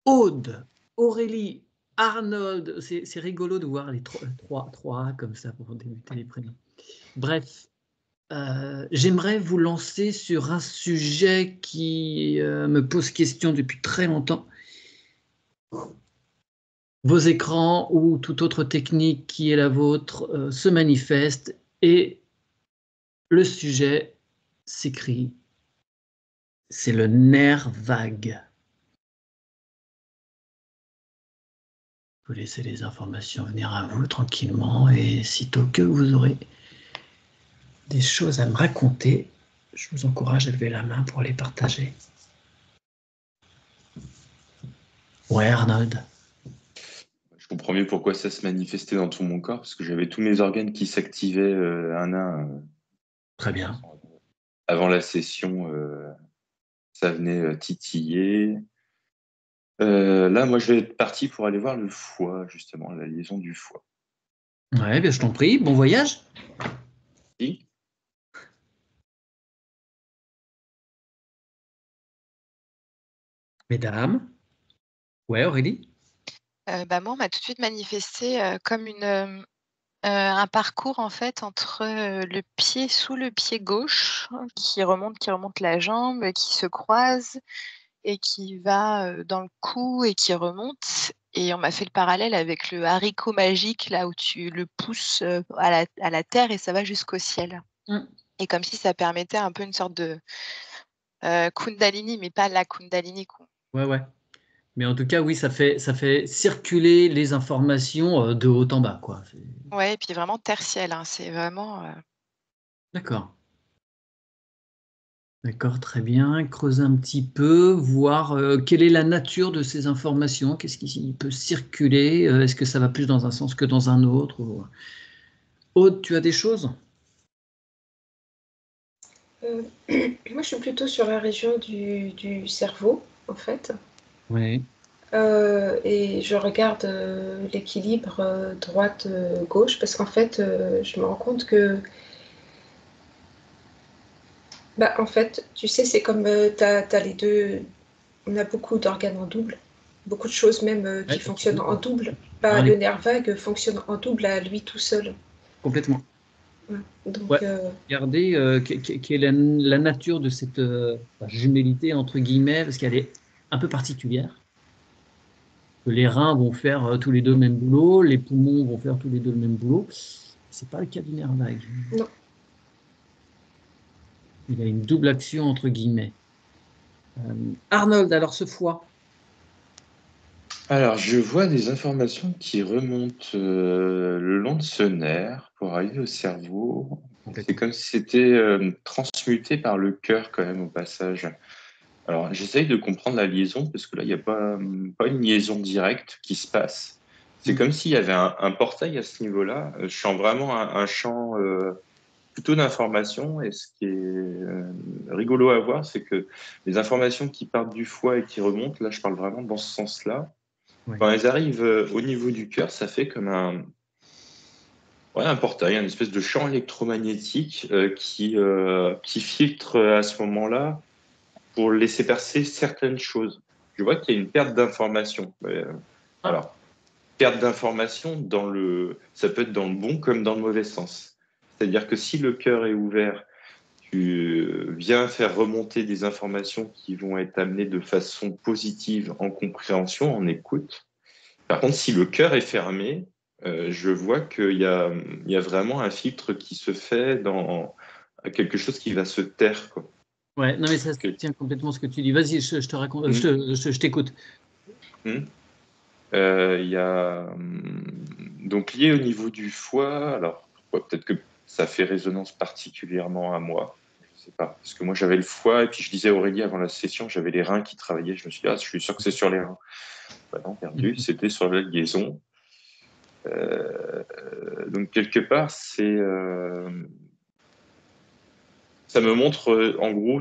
Aude, Aurélie, Arnold, c'est rigolo de voir les trois comme ça pour débuter les prénoms. Bref, j'aimerais vous lancer sur un sujet qui me pose question depuis très longtemps. Vos écrans ou toute autre technique qui est la vôtre se manifeste et le sujet s'écrit. C'est le nerf vague. Vous laissez les informations venir à vous tranquillement et sitôt que vous aurez des choses à me raconter, je vous encourage à lever la main pour les partager. Ouais, Arnold. Je comprends mieux pourquoi ça se manifestait dans tout mon corps, parce que j'avais tous mes organes qui s'activaient un à un. Très bien. Avant la session, ça venait titiller. Là, moi, je vais être parti pour aller voir le foie, justement, la liaison du foie. Ouais, bien, je t'en prie. Bon voyage. Si. Mesdames. Ouais, Aurélie. Moi, on m'a tout de suite manifesté comme un parcours en fait entre le pied sous le pied gauche qui remonte la jambe, qui se croise et qui va dans le cou et qui remonte. Et on m'a fait le parallèle avec le haricot magique, là où tu le pousses à la terre et ça va jusqu'au ciel. Et comme si ça permettait un peu une sorte de Kundalini, mais pas la Kundalini, quoi. Ouais. Mais en tout cas, oui, ça fait circuler les informations de haut en bas, quoi. Ouais, et puis vraiment tertiel, hein, c'est vraiment... D'accord. D'accord, très bien. Creuser un petit peu, voir quelle est la nature de ces informations, qu'est-ce qui peut circuler, est-ce que ça va plus dans un sens que dans un autre Aude, tu as des choses? Moi, je suis plutôt sur la région du cerveau, en fait. Oui. Et je regarde l'équilibre droite-gauche parce qu'en fait, je me rends compte que, en fait, tu sais, c'est comme t'as les deux. On a beaucoup d'organes en double, beaucoup de choses même qui fonctionnent en double. Le nerf vague fonctionne en double à lui tout seul. Complètement. Ouais, donc, regardez quelle est la nature de cette jumélité, entre guillemets, parce qu'elle est un peu particulière. Les reins vont faire tous les deux le même boulot, les poumons vont faire tous les deux le même boulot. C'est pas le cas du nerf vague. Non. Il a une double action, entre guillemets. Arnold, alors ce foie. Alors, je vois des informations qui remontent le long de ce nerf pour arriver au cerveau. C'est comme si c'était transmuté par le cœur quand même au passage. Alors, j'essaye de comprendre la liaison parce que là, il n'y a pas une liaison directe qui se passe. C'est comme s'il y avait un portail à ce niveau-là. Je sens vraiment un champ plutôt d'informations. Et ce qui est rigolo à voir, c'est que les informations qui partent du foie et qui remontent, là, je parle vraiment dans ce sens-là. Quand elles arrivent au niveau du cœur, ça fait comme un portail, une espèce de champ électromagnétique qui filtre à ce moment-là pour laisser percer certaines choses. Je vois qu'il y a une perte d'information. Alors, perte d'information, ça peut être dans le bon comme dans le mauvais sens. C'est-à-dire que si le cœur est ouvert, tu viens faire remonter des informations qui vont être amenées de façon positive en compréhension, en écoute. Par contre, si le cœur est fermé, je vois qu'il y a vraiment un filtre qui se fait dans quelque chose qui va se taire, quoi. Ouais, non, mais ça tient complètement ce que tu dis. Vas-y, je te raconte, je t'écoute. Il y a donc lié au niveau du foie. Alors, peut-être que ça fait résonance particulièrement à moi. Je sais pas. Parce que moi, j'avais le foie et puis je disais à Aurélie avant la session, j'avais les reins qui travaillaient. Je me suis dit, je suis sûr que c'est sur les reins. Non, perdu, c'était sur la liaison. Donc, quelque part, ça me montre en gros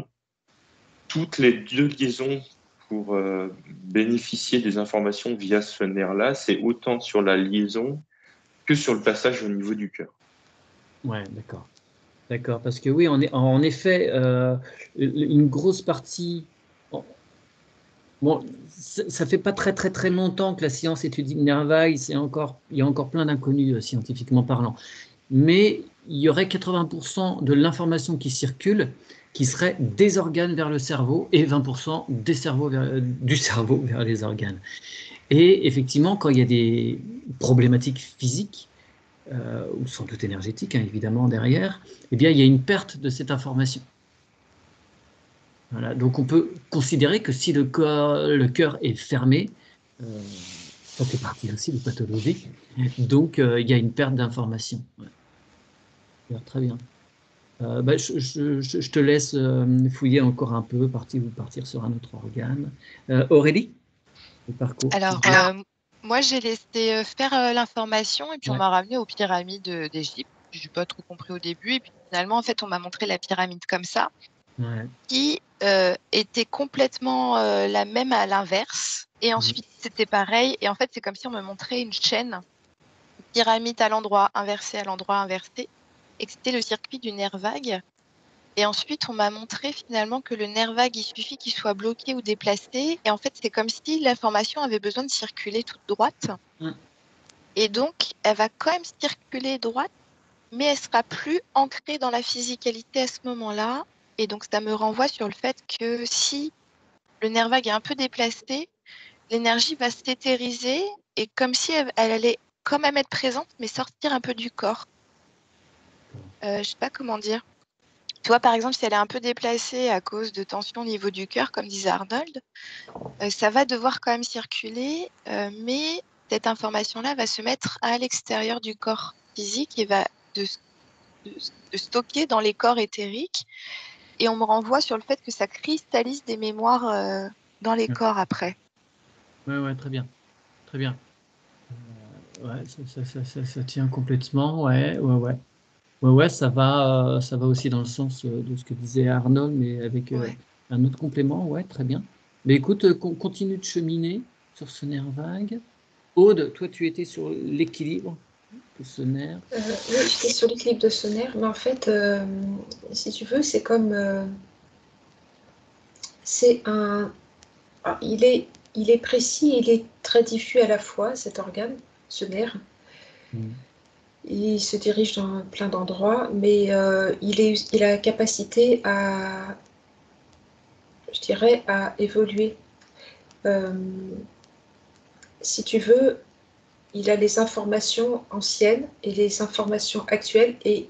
toutes les deux liaisons pour bénéficier des informations via ce nerf-là. C'est autant sur la liaison que sur le passage au niveau du cœur. Ouais, d'accord. D'accord, parce que oui, en effet, une grosse partie, Bon, ça fait pas très très très longtemps que la science étudie le nerf vague, il y a encore plein d'inconnus scientifiquement parlant. Mais il y aurait 80% de l'information qui circule qui serait des organes vers le cerveau et 20% du cerveau vers les organes. Et effectivement, quand il y a des problématiques physiques, ou sans doute énergétiques, hein, évidemment, derrière, eh bien, il y a une perte de cette information. Voilà, donc on peut considérer que si le cœur est fermé, ça fait partie aussi des pathologies, donc il y a une perte d'information. Ouais. Très bien. Je te laisse fouiller encore un peu, partir sur un autre organe. Aurélie, le parcours. Alors, moi, j'ai laissé faire l'information et puis on m'a ramené aux pyramides d'Égypte. Je n'ai pas trop compris au début. Et puis finalement, en fait, on m'a montré la pyramide comme ça, qui était complètement la même à l'inverse. Et ensuite, c'était pareil. Et en fait, c'est comme si on me montrait une chaîne, une pyramide à l'endroit inversé, et que c'était le circuit du nerf vague. Et ensuite, on m'a montré finalement que le nerf vague, il suffit qu'il soit bloqué ou déplacé. Et en fait, c'est comme si l'information avait besoin de circuler toute droite. Et donc, elle va quand même circuler droite, mais elle sera plus ancrée dans la physicalité à ce moment-là. Et donc, ça me renvoie sur le fait que si le nerf vague est un peu déplacé, l'énergie va s'éthériser et comme si elle allait quand même être présente, mais sortir un peu du corps. Je ne sais pas comment dire. Tu vois, par exemple, si elle est un peu déplacée à cause de tension au niveau du cœur, comme disait Arnold, ça va devoir quand même circuler, mais cette information-là va se mettre à l'extérieur du corps physique et va de stocker dans les corps éthériques. Et on me renvoie sur le fait que ça cristallise des mémoires dans les corps après. Ouais, très bien. Très bien. Ouais, ça tient complètement. Ouais, ça va aussi dans le sens de ce que disait Arnold, mais avec un autre complément. Ouais, très bien. Mais écoute, continue de cheminer sur ce nerf vague. Aude, toi, tu étais sur l'équilibre de ce nerf. Oui, j'étais sur l'équilibre de ce nerf, mais en fait, si tu veux, c'est comme... c'est un... Alors, il est précis, il est très diffus à la fois, cet organe, ce nerf. Il se dirige dans plein d'endroits, mais il a la capacité à, je dirais, à évoluer. Si tu veux, il a les informations anciennes et les informations actuelles, et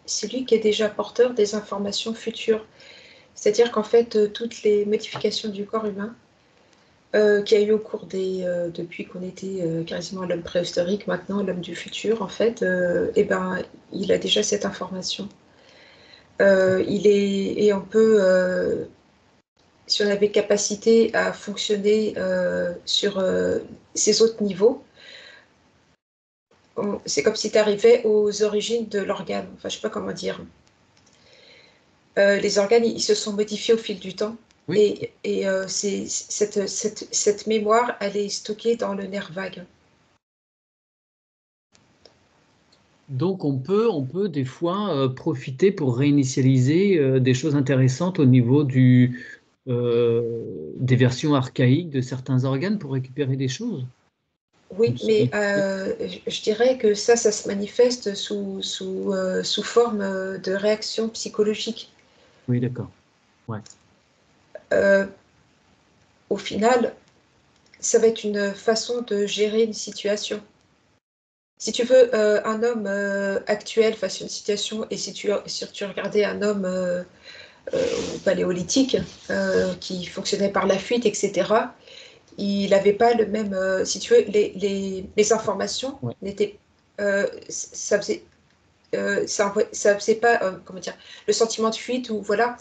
c'est lui qui est déjà porteur des informations futures. C'est-à-dire qu'en fait, toutes les modifications du corps humain qu'il y a eu au cours depuis qu'on était quasiment à l'homme préhistorique, maintenant l'homme du futur, en fait, il a déjà cette information. Et on peut, si on avait capacité à fonctionner sur ces autres niveaux, c'est comme si tu arrivais aux origines de l'organe. Enfin, je ne sais pas comment dire. Les organes, ils se sont modifiés au fil du temps. Oui. Et cette mémoire, elle est stockée dans le nerf vague. Donc on peut des fois profiter pour réinitialiser des choses intéressantes au niveau des versions archaïques de certains organes pour récupérer des choses. Oui, mais je dirais que ça se manifeste sous forme de réaction psychologique. Oui, d'accord. Ouais. Au final, ça va être une façon de gérer une situation. Si tu veux, un homme actuel face à une situation, et si tu regardais un homme paléolithique qui fonctionnait par la fuite, etc., il n'avait pas le même... si tu veux, les informations n'étaient... ça faisait... ça faisait pas, comment dire, le sentiment de fuite ou voilà,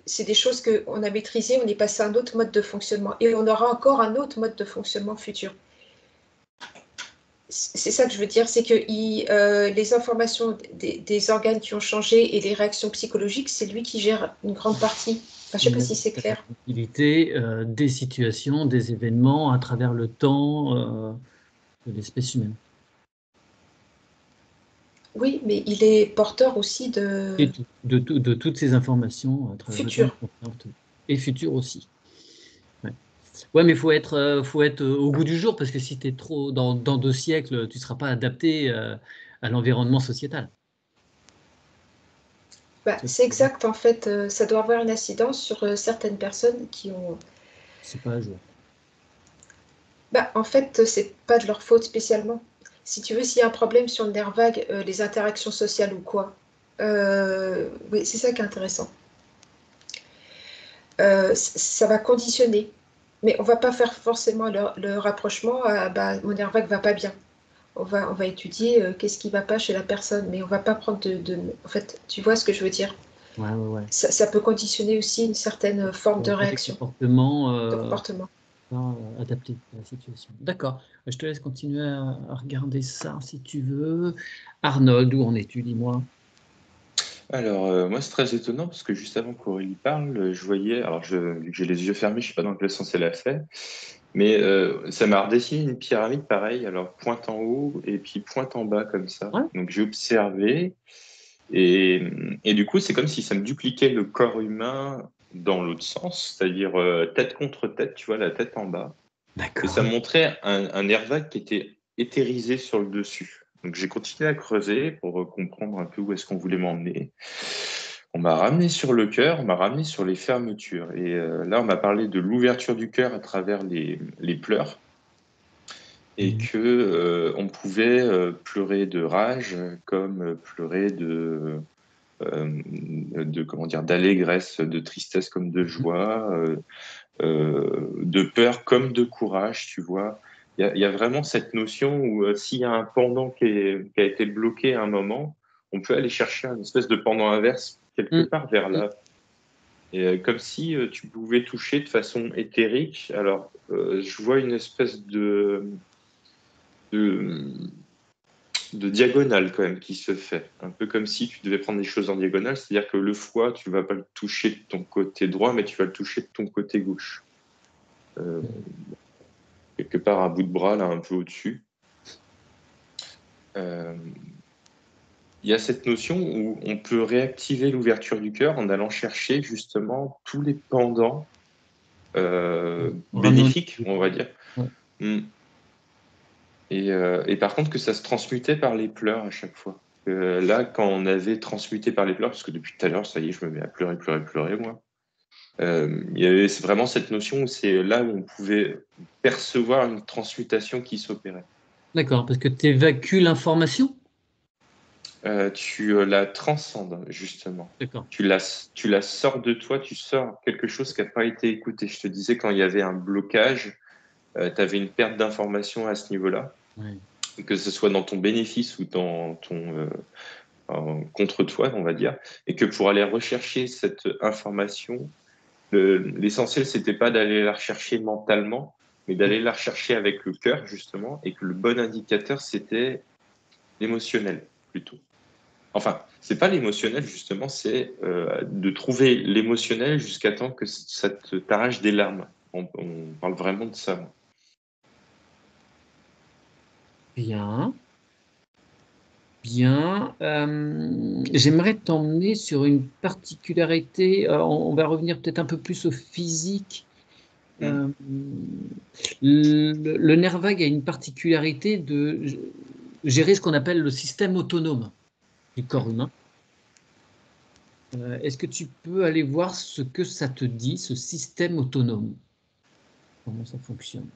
c'est des choses qu'on a maîtrisées, on est passé à un autre mode de fonctionnement et on aura encore un autre mode de fonctionnement futur. C'est ça que je veux dire, c'est que les informations des organes qui ont changé et les réactions psychologiques, c'est lui qui gère une grande partie. Enfin, je ne sais pas si c'est clair. Des situations, des événements à travers le temps de l'espèce humaine. Oui, mais il est porteur aussi de toutes ces informations à travers futur. Et futur aussi. Ouais, mais faut être au goût du jour, parce que si tu es trop dans 2 siècles, tu ne seras pas adapté à l'environnement sociétal. Bah, Ça, c'est exact, en fait, ça doit avoir une incidence sur certaines personnes qui ont. c'est pas à jour. Bah, en fait, c'est pas de leur faute spécialement. Si tu veux, s'il y a un problème sur le nerf vague, les interactions sociales ou quoi, oui, c'est ça qui est intéressant. Ça va conditionner, mais on va pas faire forcément le rapprochement à bah, mon nerf vague va pas bien. On va étudier qu'est-ce qui va pas chez la personne, mais on va pas prendre En fait, tu vois ce que je veux dire? Ouais, ouais, ouais. Ça peut conditionner aussi une certaine forme de Des réaction, comportements de comportement. pas adaptés à la situation. D'accord. Je te laisse continuer à regarder ça si tu veux. Arnold, où en es-tu, dis-moi? Alors, moi, c'est très étonnant parce que juste avant qu'Aurélie parle, je voyais, alors vu que j'ai les yeux fermés, je sais pas dans quel sens elle a fait, mais ça m'a redessiné une pyramide pareil, alors pointe en haut et puis pointe en bas comme ça. Ouais. Donc j'ai observé et, et du coup, c'est comme si ça me dupliquait le corps humain dans l'autre sens, c'est-à-dire tête contre tête, tu vois, la tête en bas. Et ça D'accord. montrait un nerf vague qui était éthérisé sur le dessus. Donc j'ai continué à creuser pour comprendre un peu où est-ce qu'on voulait m'emmener. On m'a ramené sur le cœur, on m'a ramené sur les fermetures. Et là, on m'a parlé de l'ouverture du cœur à travers les pleurs et Mhm. que on pouvait pleurer de rage comme pleurer de comment dire d'allégresse, de tristesse comme de joie, de peur comme de courage, tu vois. Il y a vraiment cette notion où s'il y a un pendant qui a été bloqué à un moment, on peut aller chercher une espèce de pendant inverse quelque Mhm. part vers là. Et comme si tu pouvais toucher de façon éthérique. Alors, je vois une espèce de, de diagonale quand même qui se fait. Un peu comme si tu devais prendre des choses en diagonale, c'est-à-dire que le foie, tu vas pas le toucher de ton côté droit, mais tu vas le toucher de ton côté gauche. Euh, quelque part à bout de bras, là, un peu au-dessus. Euh, Il y a cette notion où on peut réactiver l'ouverture du cœur en allant chercher justement tous les pendants Ramener au bénéfiques, on va dire. Ouais. Mm. Et par contre, que ça se transmutait par les pleurs à chaque fois. Là, quand on avait transmuté par les pleurs, parce que depuis tout à l'heure, ça y est, je me mets à pleurer, pleurer, pleurer, moi. Il y avait vraiment cette notion où c'est là où on pouvait percevoir une transmutation qui s'opérait. D'accord, parce que tu évacues l'information? Tu la transcendes, justement. D'accord. Tu la sors de toi, tu sors quelque chose qui n'a pas été écouté. Je te disais, quand il y avait un blocage, tu avais une perte d'information à ce niveau-là, Ouais. que ce soit dans ton bénéfice ou dans ton contre toi, on va dire, et que pour aller rechercher cette information, l'essentiel, c'était pas d'aller la rechercher mentalement, mais d'aller la rechercher avec le cœur, justement, et que le bon indicateur, c'était l'émotionnel, plutôt. Enfin, c'est pas l'émotionnel, justement, c'est de trouver l'émotionnel jusqu'à temps que ça t'arrache des larmes. On parle vraiment de ça. Bien. Bien. J'aimerais t'emmener sur une particularité. On va revenir peut-être un peu plus au physique. Hmm. Euh, le nerf vague a une particularité de gérer ce qu'on appelle le système autonome du corps humain. Est-ce que tu peux aller voir ce que ça te dit, ce système autonome? Comment ça fonctionne?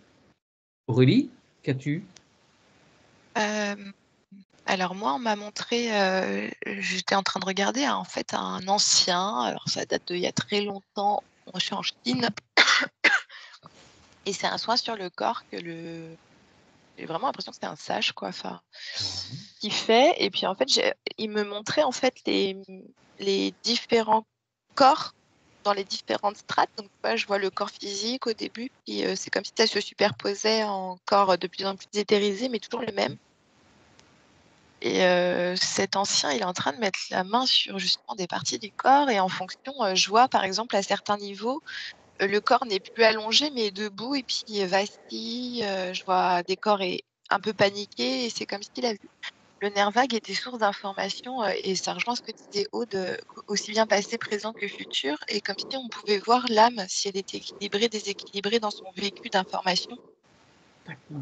Aurélie, qu'as-tu? Euh, alors moi, on m'a montré, j'étais en train de regarder en fait un ancien, alors ça date d'il y a très longtemps, moi je suis en Chine, et c'est un soin sur le corps que j'ai vraiment l'impression que c'est un sage quoi, enfin, qui fait, et puis en fait, il me montrait en fait les différents corps dans les différentes strates. Donc je vois le corps physique au début, puis c'est comme si ça se superposait en corps de plus en plus éthérisé, mais toujours le même. Et cet ancien, il est en train de mettre la main sur justement des parties du corps, et en fonction, je vois par exemple à certains niveaux, le corps n'est plus allongé mais est debout, et puis vacille. Je vois des corps un peu paniqués, et c'est comme s'il a vu. le nerf vague était source d'information et ça rejoint ce que disait Aude, aussi bien passé, présent que futur. Et comme si on pouvait voir l'âme, si elle était équilibrée, déséquilibrée dans son vécu d'information. D'accord.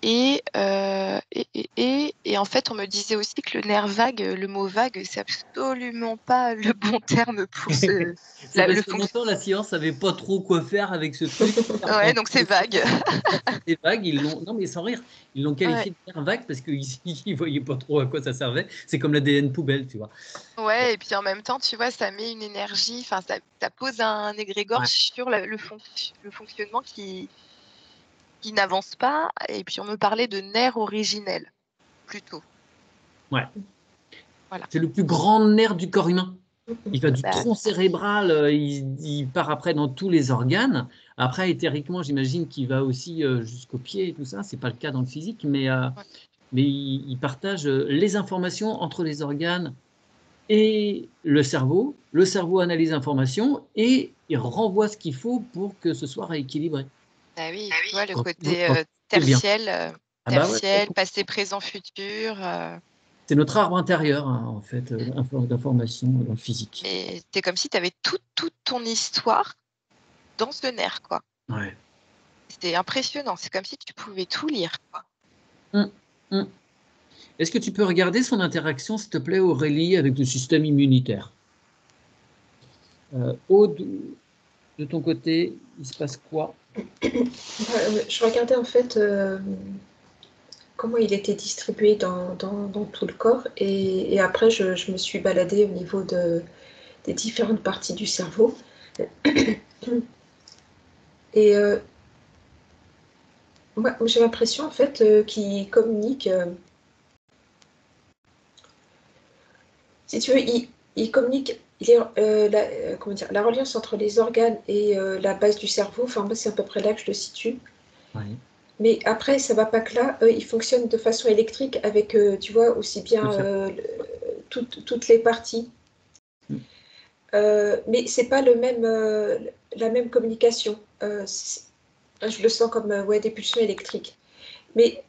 Et en fait, on me disait aussi que le nerf vague, le mot vague, c'est absolument pas le bon terme pour C'est parce que longtemps, la science savait pas trop quoi faire avec ce truc. Ouais, donc c'est vague. C'était vague, non mais sans rire, ils l'ont qualifié de nerf vague parce qu'ils ne voyaient pas trop à quoi ça servait. C'est comme l'ADN poubelle, tu vois. Ouais, et puis en même temps, tu vois, ça met une énergie, enfin, ça pose un égrégore Ouais. sur le fonctionnement qui n'avance pas. Et puis on me parlait de nerf originel, plutôt. Ouais. Voilà. C'est le plus grand nerf du corps humain. Il va du tronc cérébral, il part après dans tous les organes. Après, éthériquement, j'imagine qu'il va aussi jusqu'au pied et tout ça. C'est pas le cas dans le physique, mais il partage les informations entre les organes et le cerveau. Le cerveau analyse l'information et il renvoie ce qu'il faut pour que ce soit rééquilibré. Ah oui, tu vois, le Quand- côté quand c'est bien. tertiel, Ah bah ouais. passé, présent, futur. C'est notre arbre intérieur, hein, en fait, d'information dans le physique. Et c'est comme si tu avais toute ton histoire dans ce nerf, quoi. Ouais. C'était impressionnant. C'est comme si tu pouvais tout lire, quoi. Est-ce que tu peux regarder son interaction, s'il te plaît, Aurélie, avec le système immunitaire? Aude, de ton côté, il se passe quoi? Je regardais en fait comment il était distribué dans tout le corps et après je me suis baladée au niveau des différentes parties du cerveau. Et moi, j'ai l'impression en fait qu'il communique. Si tu veux, il communique. Comment dire, la reliance entre les organes et la base du cerveau. Enfin, moi, c'est à peu près là que je le situe. Ouais. Mais après, ça va pas que là. Il fonctionne de façon électrique avec, tu vois, aussi bien toutes les parties. Mais c'est pas la même communication. Je le sens comme des pulsions électriques. Mais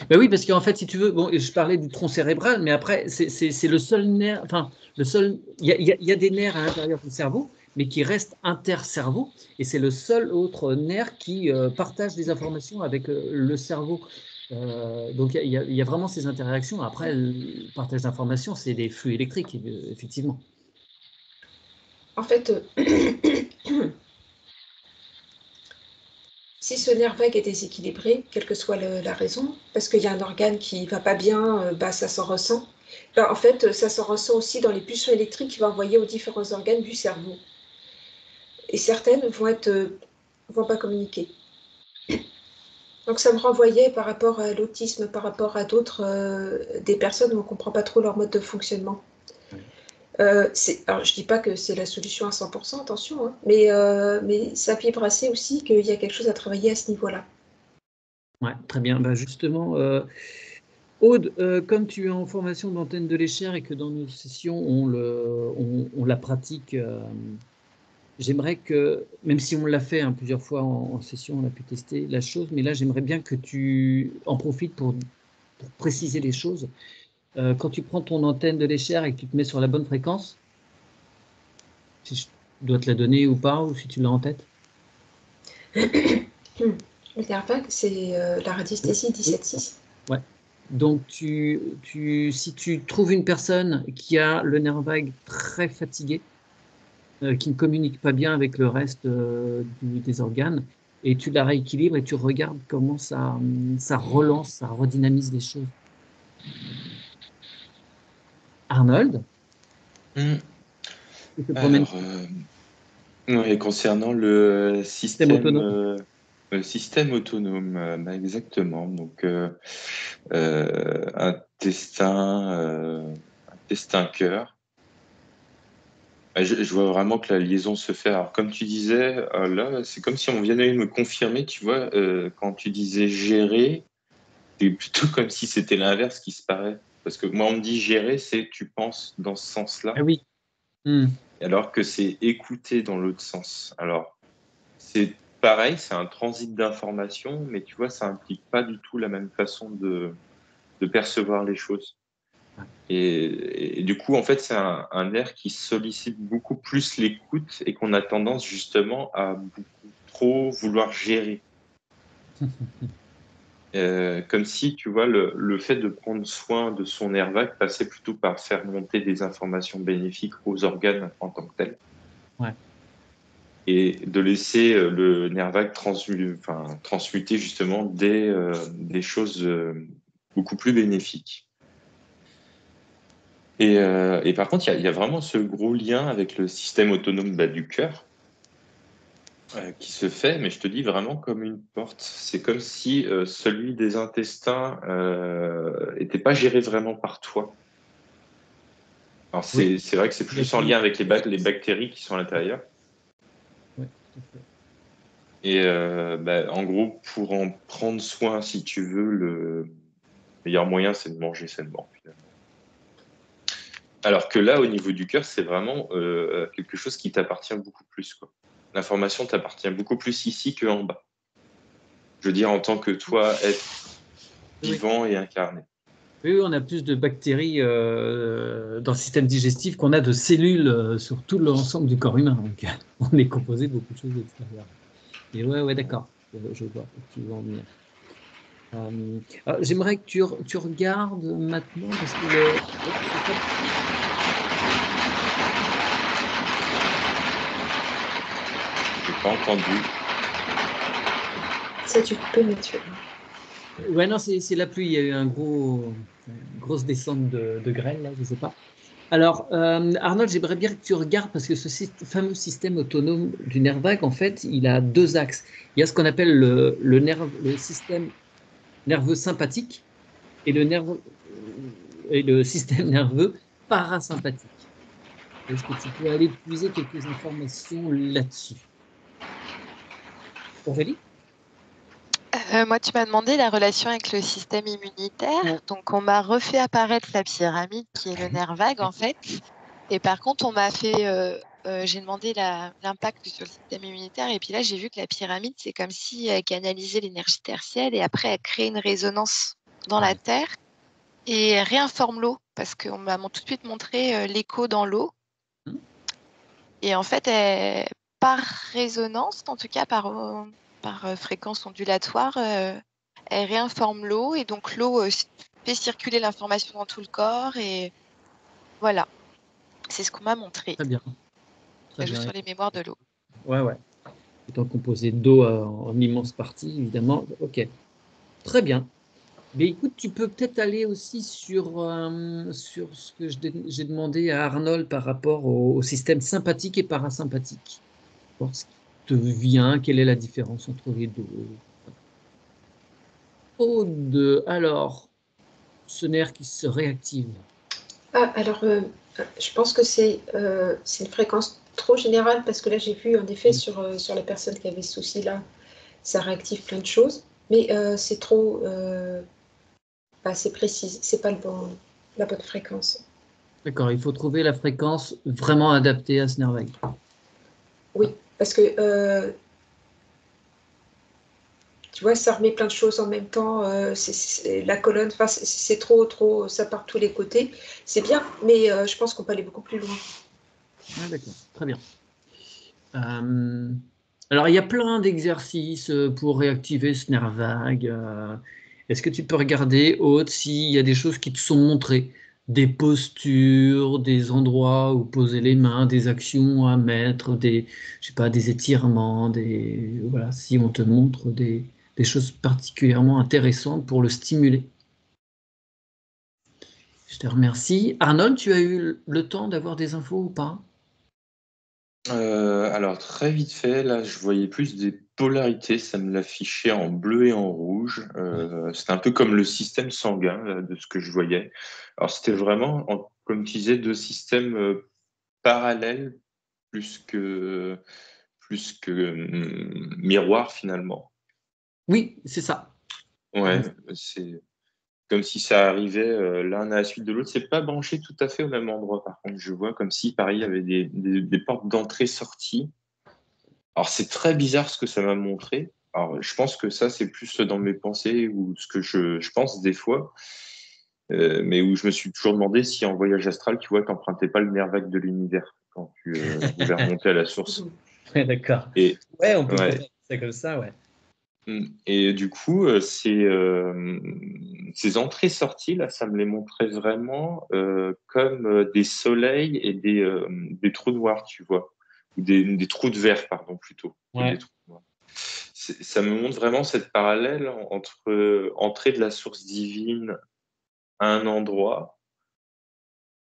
Ben oui, parce qu'en fait, si tu veux, bon, je parlais du tronc cérébral, mais après, c'est le seul nerf, enfin, il y a des nerfs à l'intérieur du cerveau, mais qui restent intercerveau, et c'est le seul autre nerf qui partage des informations avec le cerveau. Donc, il y a vraiment ces interactions. Après, le partage d'informations, c'est des flux électriques, effectivement. en fait, si ce nerf vague est déséquilibré, quelle que soit la raison, parce qu'il y a un organe qui ne va pas bien, ça s'en ressent. En fait, ça s'en ressent aussi dans les pulsions électriques qu'il va envoyer aux différents organes du cerveau. Et certaines vont pas communiquer. Donc ça me renvoyait par rapport à l'autisme, par rapport à d'autres, des personnes où on ne comprend pas trop leur mode de fonctionnement. Alors je ne dis pas que c'est la solution à 100%, attention, hein, mais ça vibre assez aussi qu'il y a quelque chose à travailler à ce niveau-là. Ouais, très bien. Bah justement, Aude, comme tu es en formation d'antenne de l'échelle et que dans nos sessions, on la pratique, j'aimerais que, même si on l'a fait plusieurs fois en session, on a pu tester la chose, mais là, j'aimerais bien que tu en profites pour préciser les choses. Quand tu prends ton antenne de l'échelle et que tu te mets sur la bonne fréquence, si je dois te la donner ou pas, ou si tu l'as en tête. Le nerf vague, c'est la radiesthésie 17,6. Ouais. Donc, si tu trouves une personne qui a le nerf vague très fatigué, qui ne communique pas bien avec le reste des organes, et tu la rééquilibres et tu regardes comment ça relance, ça redynamise les choses. Arnold, tu te promènes. Alors, concernant le système autonome. Système autonome, exactement. Donc, intestin, cœur. Je vois vraiment que la liaison se fait. Alors, comme tu disais, là, c'est comme si on venait me confirmer, tu vois, quand tu disais gérer, c'est plutôt comme si c'était l'inverse qui se paraît. Parce que moi, on me dit gérer, c'est tu penses dans ce sens-là. Ah oui. Alors que c'est écouter dans l'autre sens. Alors, c'est pareil, c'est un transit d'information, mais tu vois, ça implique pas du tout la même façon de de percevoir les choses. Et du coup, en fait, c'est un nerf qui sollicite beaucoup plus l'écoute et qu'on a tendance justement à beaucoup trop vouloir gérer. Comme si, tu vois, le fait de prendre soin de son nerf vague passait plutôt par faire monter des informations bénéfiques aux organes en tant que tels. Ouais. Et de laisser le nerf vague transmuter justement des choses beaucoup plus bénéfiques. Et par contre, il y a vraiment ce gros lien avec le système autonome du cœur qui se fait, mais je te dis vraiment comme une porte. C'est comme si celui des intestins n'était pas géré vraiment par toi. Alors c'est vrai que c'est plus en lien avec les bactéries qui sont à l'intérieur. Oui, tout à fait. Et en gros, pour en prendre soin, si tu veux, le meilleur moyen, c'est de manger sainement, finalement. Alors que là, au niveau du cœur, c'est vraiment quelque chose qui t'appartient beaucoup plus, quoi. L'information t'appartient beaucoup plus ici qu'en bas. Je veux dire, en tant que toi, être vivant et incarné. Oui, on a plus de bactéries dans le système digestif qu'on a de cellules sur tout l'ensemble du corps humain. Donc, on est composé de beaucoup de choses extérieures. Et ouais, d'accord. Je vois où tu veux en venir. J'aimerais que tu regardes maintenant parce que J'ai pas entendu. Ça, tu peux mettre. Ouais, non, c'est la pluie. Il y a eu une grosse descente de grêle, là, je ne sais pas. Alors, Arnold, j'aimerais bien que tu regardes parce que ce fameux système autonome du nerf vague, en fait, il a deux axes. Il y a ce qu'on appelle le système nerveux sympathique et le système nerveux parasympathique. Est-ce que tu peux aller puiser quelques informations là-dessus? Aurélie? Moi, tu m'as demandé la relation avec le système immunitaire. Ouais. Donc, on m'a refait apparaître la pyramide, qui est le nerf vague, en fait. Et par contre, on m'a fait... j'ai demandé l'impact sur le système immunitaire. Et puis là, j'ai vu que la pyramide, c'est comme si elle canalisait l'énergie tertielle et après, elle crée une résonance dans la Terre et elle réinforme l'eau. Parce qu'on m'a tout de suite montré l'écho dans l'eau. Et en fait, par résonance, en tout cas par fréquence ondulatoire, elle réinforme l'eau et donc l'eau fait circuler l'information dans tout le corps et voilà, c'est ce qu'on m'a montré. Très bien. Ça joue sur les mémoires de l'eau. Ouais. Étant composé d'eau en immense partie, évidemment. Ok. Très bien. Mais écoute, tu peux peut-être aller aussi sur ce que j'ai demandé à Arnold par rapport au système sympathique et parasympathique. Voir ce qui te vient, quelle est la différence entre les deux. Aude, alors, ce nerf qui se réactive. Ah, alors, je pense que c'est une fréquence trop générale parce que là, j'ai vu en effet sur la personne qui avait ce souci-là, ça réactive plein de choses, mais c'est trop pas assez précise, c'est pas la bonne fréquence. D'accord, il faut trouver la fréquence vraiment adaptée à ce nerf vague. Oui, parce que tu vois, ça remet plein de choses en même temps. La colonne, c'est trop, ça part de tous les côtés. C'est bien, mais je pense qu'on peut aller beaucoup plus loin. Ah, d'accord, très bien. Alors, il y a plein d'exercices pour réactiver ce nerf vague. Est-ce que tu peux regarder, Aude, s'il y a des choses qui te sont montrées, des postures, des endroits où poser les mains, des actions à mettre, je sais pas, des étirements, voilà, si on te montre des choses particulièrement intéressantes pour le stimuler. Je te remercie. Arnold, tu as eu le temps d'avoir des infos ou pas? Alors, très vite fait, là, je voyais plus des polarités. Ça me l'affichait en bleu et en rouge. C'était un peu comme le système sanguin, là, de ce que je voyais. Alors, c'était vraiment, comme tu disais, deux systèmes parallèles plus que miroirs, finalement. Oui, c'est ça. Ouais, c'est comme si ça arrivait l'un à la suite de l'autre. C'est pas branché tout à fait au même endroit, par contre. Je vois comme si, pareil, il y avait des portes d'entrée-sortie. Alors, c'est très bizarre ce que ça m'a montré. Alors, je pense que ça, c'est plus dans mes pensées ou ce que je pense des fois. mais où je me suis toujours demandé si en voyage astral, tu vois, t'empruntais pas le nerf vague de l'univers quand tu devais remonter à la source. Ouais, d'accord. Et, Ouais, on peut ouais. penser ça comme ça, ouais. Et du coup, ces entrées-sorties, là, ça me les montrait vraiment comme des soleils et des trous noirs, tu vois. Ou des trous de verre, pardon, plutôt. Ouais. Des trous noirs. Ça me montre vraiment cette parallèle entre entrée de la source divine à un endroit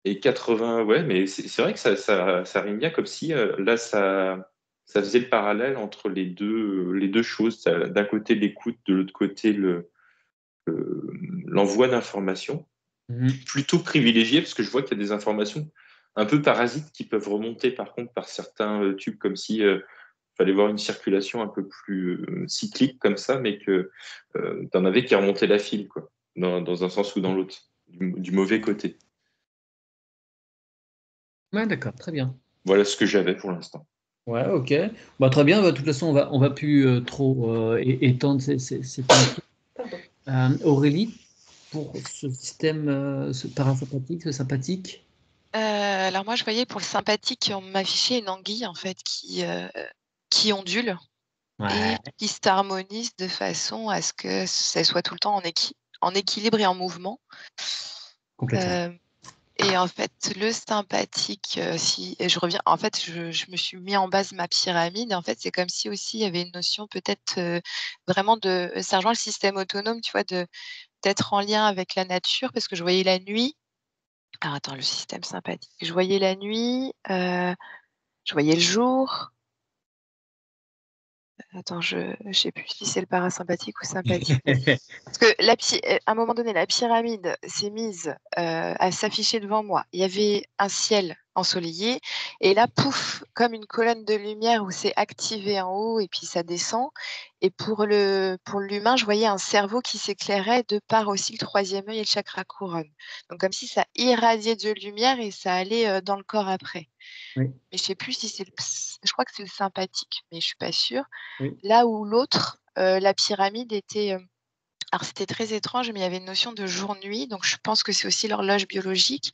et 80. Ouais, mais c'est vrai que ça rime bien comme si là, ça faisait le parallèle entre les deux choses. D'un côté, l'écoute, de l'autre côté, l'envoi d'informations. Mhm. Plutôt privilégié, parce que je vois qu'il y a des informations un peu parasites qui peuvent remonter, par contre, par certains tubes, comme si fallait voir une circulation un peu plus cyclique comme ça, mais que t'en avais qui remontaient la file, quoi, dans un sens ou dans l'autre, du mauvais côté. Ouais, d'accord, très bien. Voilà ce que j'avais pour l'instant. Ouais, ok. Bah, très bien. Bah, de toute façon, on va plus trop étendre ces thématiques. Aurélie, pour ce système ce parasympathique, ce sympathique. Alors moi, je voyais pour le sympathique, on m'affichait une anguille en fait qui ondule et Ouais, qui s'harmonise de façon à ce que ça soit tout le temps en équilibre et en mouvement. complètement. Et en fait, le sympathique, et je reviens, en fait, je me suis mis en base ma pyramide. En fait, c'est comme si aussi il y avait une notion peut-être vraiment ça rejoint le système autonome, tu vois, d'être en lien avec la nature, parce que je voyais la nuit. Alors attends, le système sympathique. Je voyais la nuit, je voyais le jour. Attends, je sais plus si c'est le parasympathique ou sympathique. Parce que à un moment donné, la pyramide s'est mise à s'afficher devant moi. Il y avait un ciel ensoleillé et là, pouf, comme une colonne de lumière où c'est activé en haut et puis ça descend. Et pour l'humain, je voyais un cerveau qui s'éclairait de par aussi le troisième œil et le chakra couronne. Donc comme si ça irradiait de lumière et ça allait dans le corps après. Oui, Mais je sais plus si je crois que c'est le sympathique, mais je suis pas sûre. oui. Là où l'autre, la pyramide était. Alors c'était très étrange, mais il y avait une notion de jour-nuit, donc je pense que c'est aussi l'horloge biologique.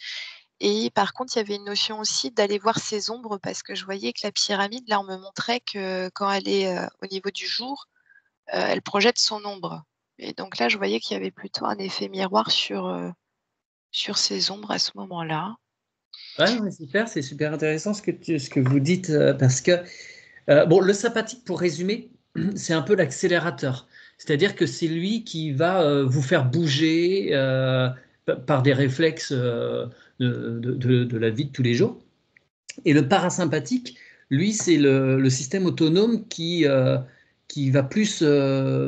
Et par contre, il y avait une notion aussi d'aller voir ses ombres, parce que je voyais que la pyramide, là, on me montrait que quand elle est au niveau du jour, elle projette son ombre. Et donc là, je voyais qu'il y avait plutôt un effet miroir sur ses ombres à ce moment-là. Ouais, non, mais c'est super intéressant ce que vous dites, parce que bon, le sympathique, pour résumer, c'est un peu l'accélérateur. C'est-à-dire que c'est lui qui va vous faire bouger par des réflexes de la vie de tous les jours. Et le parasympathique, lui, c'est le système autonome qui va plus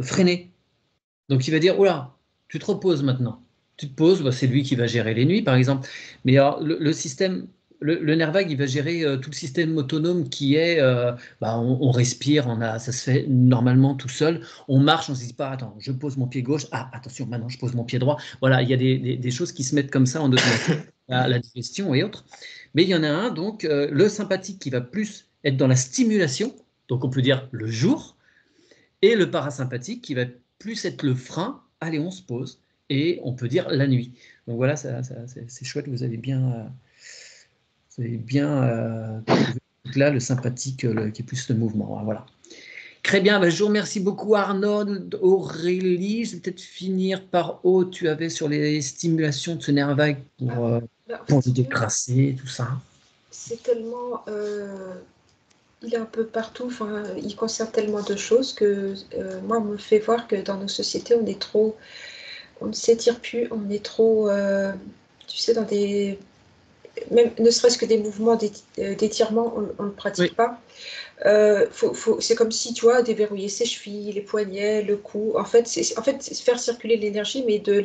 freiner. Donc il va dire, oula, tu te reposes maintenant. Tu te poses, bah, c'est lui qui va gérer les nuits, par exemple. Mais alors, le système, le nerf vague, il va gérer tout le système autonome qui est, bah, on respire, ça se fait normalement tout seul. On marche, on ne se dit pas, attends, je pose mon pied gauche. Ah, attention, maintenant je pose mon pied droit. Voilà, il y a des choses qui se mettent comme ça en automatique, la digestion et autres. Mais il y en a un, donc, le sympathique qui va plus être dans la stimulation, donc on peut dire le jour, et le parasympathique qui va plus être le frein, allez, on se pose, et on peut dire la nuit. Donc voilà, c'est chouette, vous avez bien trouvé là le sympathique qui est plus le mouvement. Voilà. Très bien, je vous remercie beaucoup Arnold, Aurélie. Je vais peut-être finir par O, tu avais sur les stimulations de ce nerf vague pour le décrasser, tout ça. C'est tellement... il est un peu partout, enfin, il concerne tellement de choses que moi, on me fait voir que dans nos sociétés, on ne s'étire plus, on est trop, tu sais, dans des... Même ne serait-ce que des mouvements d'étirement, on ne le pratique pas. C'est comme si, tu vois, déverrouiller ses chevilles, les poignets, le cou. En fait, c'est faire circuler l'énergie, mais du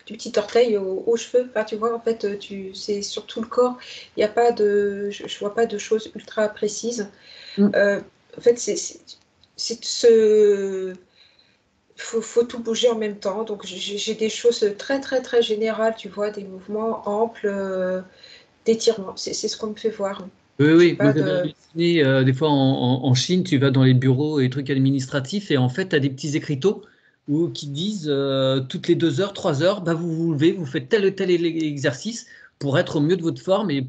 petit orteil aux cheveux. Enfin, tu vois, en fait, c'est sur tout le corps. Il n'y a pas de, je vois pas de choses ultra précises. En fait, faut tout bouger en même temps. Donc, j'ai des choses très, très, très générales, tu vois, des mouvements amples d'étirement. C'est ce qu'on me fait voir. Oui, moi j'avais halluciné, des fois en Chine, tu vas dans les bureaux et trucs administratifs et en fait, tu as des petits écriteaux ou qui disent toutes les 2 heures, 3 heures, bah, vous vous levez, vous faites tel ou tel exercice pour être au mieux de votre forme et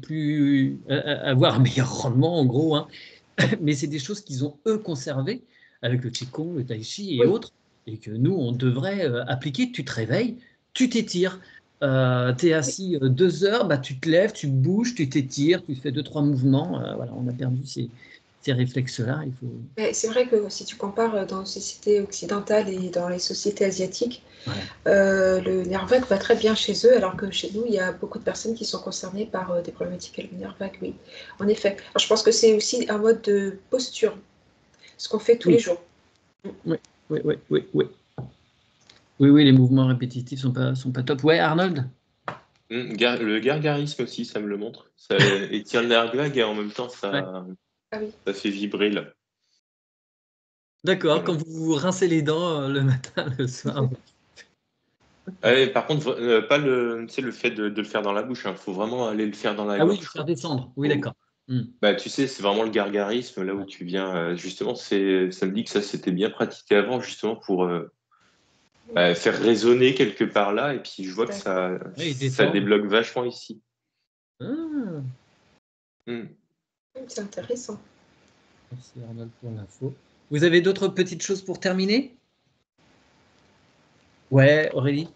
avoir un meilleur rendement, en gros. Hein. Mais c'est des choses qu'ils ont, eux, conservées avec le Qigong, le Tai Chi et autres, et que nous, on devrait appliquer. Tu te réveilles, tu t'étires. Tu es assis 2 heures, bah, tu te lèves, tu bouges, tu t'étires, tu fais 2-3 mouvements. Voilà, on a perdu ces réflexes-là. Il faut... Mais c'est vrai que si tu compares dans les sociétés occidentales et dans les sociétés asiatiques, le nerf vague va très bien chez eux, alors que chez nous, il y a beaucoup de personnes qui sont concernées par des problématiques avec le nerf vague, oui, en effet. Alors, je pense que c'est aussi un mode de posture, ce qu'on fait tous les jours. Oui. Oui, les mouvements répétitifs sont pas top. Ouais, Arnold? Le gargarisme aussi, ça me le montre. Ça étire le nerf vague et en même temps, ça fait vibrer là. D'accord, quand vous vous rincez les dents le matin, le soir. Par contre, pas le fait de le faire dans la bouche. Il faut vraiment aller le faire dans la gorge. Ah oui, le faire descendre. Oui, d'accord. Bah, tu sais, c'est vraiment le gargarisme, là où tu viens. Justement, ça me dit que ça s'était bien pratiqué avant, justement, pour faire résonner quelque part là. Et puis, je vois que ça débloque vachement ici. C'est intéressant. Merci Arnold pour l'info. Vous avez d'autres petites choses pour terminer? Ouais, Aurélie?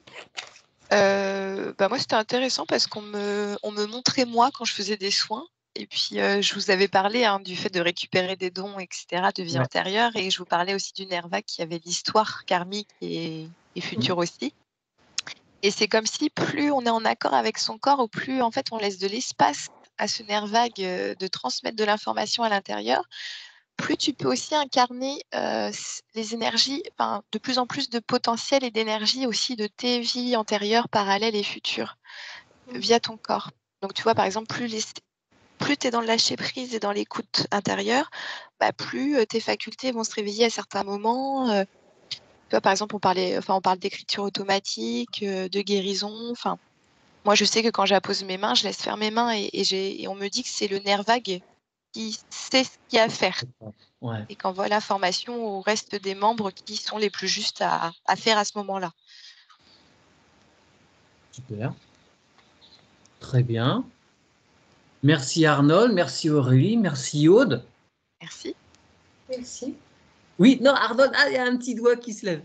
Moi, c'était intéressant parce qu'on me montrait, moi, quand je faisais des soins. Et puis, je vous avais parlé du fait de récupérer des dons, etc., de vie antérieure. Et je vous parlais aussi du nerf vague qui avait l'histoire karmique et future aussi. Et c'est comme si plus on est en accord avec son corps, ou plus, en fait, on laisse de l'espace à ce nerf vague de transmettre de l'information à l'intérieur, plus tu peux aussi incarner les énergies, de plus en plus de potentiel et d'énergie aussi de tes vies antérieures, parallèles et futures via ton corps. Donc, tu vois, par exemple, plus tu es dans le lâcher-prise et dans l'écoute intérieure, plus tes facultés vont se réveiller à certains moments. Tu vois, par exemple, on parle d'écriture automatique, de guérison. Moi, je sais que quand j'appose mes mains, je laisse faire mes mains et on me dit que c'est le nerf vague qui sait ce qu'il y a à faire. Et qu'envoie l'information au reste des membres qui sont les plus justes à faire à ce moment-là. Super. Très bien. Merci Arnold, merci Aurélie, merci Aude. Merci. Merci. Oui, non, Arnold, il y a un petit doigt qui se lève.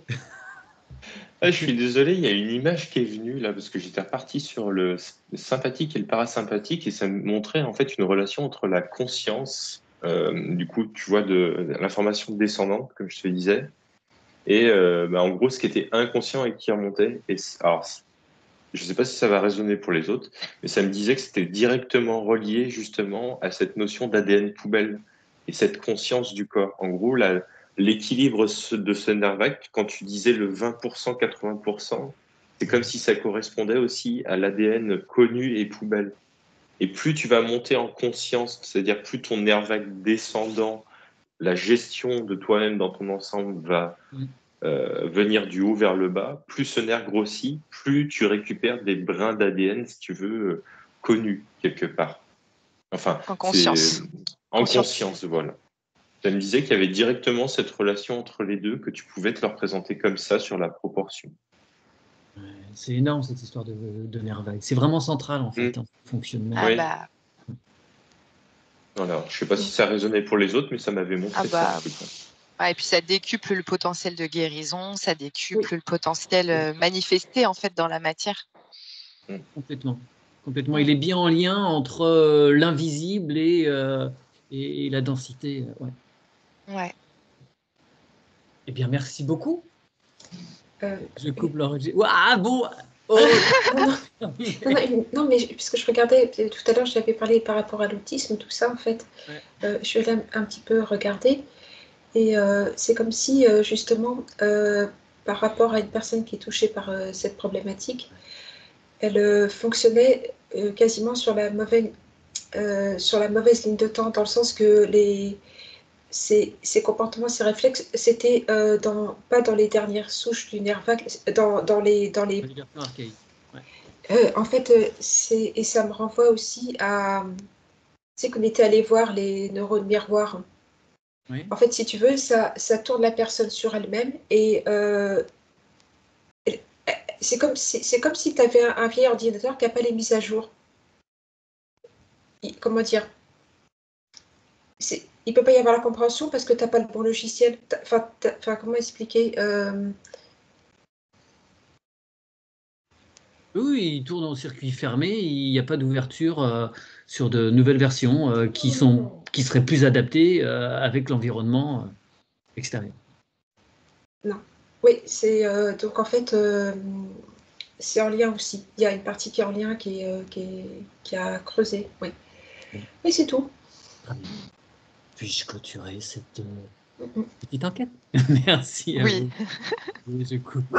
Je suis désolé, il y a une image qui est venue là, parce que j'étais reparti sur le sympathique et le parasympathique, et ça me montrait en fait une relation entre la conscience, du coup, tu vois, de l'information descendante, comme je te disais, et en gros, ce qui était inconscient et qui remontait. Alors, je ne sais pas si ça va résonner pour les autres, mais ça me disait que c'était directement relié justement à cette notion d'ADN poubelle et cette conscience du corps. En gros, l'équilibre de ce nerf vague, quand tu disais le 20%, 80%, c'est comme si ça correspondait aussi à l'ADN connu et poubelle. Et plus tu vas monter en conscience, c'est-à-dire plus ton nerf vague descendant, la gestion de toi-même dans ton ensemble va venir du haut vers le bas, plus ce nerf grossit, plus tu récupères des brins d'ADN, si tu veux, connus quelque part. Enfin, en conscience. En conscience, voilà. Ça me disait qu'il y avait directement cette relation entre les deux, que tu pouvais te le représenter comme ça sur la proportion. C'est énorme cette histoire de nerf vague. C'est vraiment central en fait, le fonctionnement. Voilà. Je ne sais pas si ça résonnait pour les autres, mais ça m'avait montré ça. Et puis ça décuple le potentiel de guérison, ça décuple le potentiel manifesté en fait dans la matière. Complètement. Il est bien en lien entre l'invisible et la densité. Ouais. Eh bien, merci beaucoup. Je coupe l'enregistrement. bon. Non, mais puisque je regardais tout à l'heure, j'avais parlé par rapport à l'autisme, tout ça en fait. Je suis allée un petit peu regarder. Et c'est comme si, justement, par rapport à une personne qui est touchée par cette problématique, elle fonctionnait quasiment sur la mauvaise ligne de temps, dans le sens que ses comportements, ses réflexes, c'était pas dans les dernières souches du nerf vague, dans les... en fait, et ça me renvoie aussi à... Tu sais qu'on était allé voir les neurones miroirs. En fait, si tu veux, ça tourne la personne sur elle-même et c'est comme si tu avais un vieil ordinateur qui n'a pas les mises à jour. Comment dire? Il ne peut pas y avoir la compréhension parce que tu n'as pas le bon logiciel. Enfin, comment expliquer? Oui, il tourne en circuit fermé, il n'y a pas d'ouverture sur de nouvelles versions qui seraient plus adaptées avec l'environnement extérieur. Non. Oui, donc en fait, c'est en lien aussi. Il y a une partie qui est en lien qui a creusé. Oui. Oui, c'est tout. Très bien. Puis-je clôturer cette Mm-mm. petite enquête? Merci à Oui. vous. Je coupe.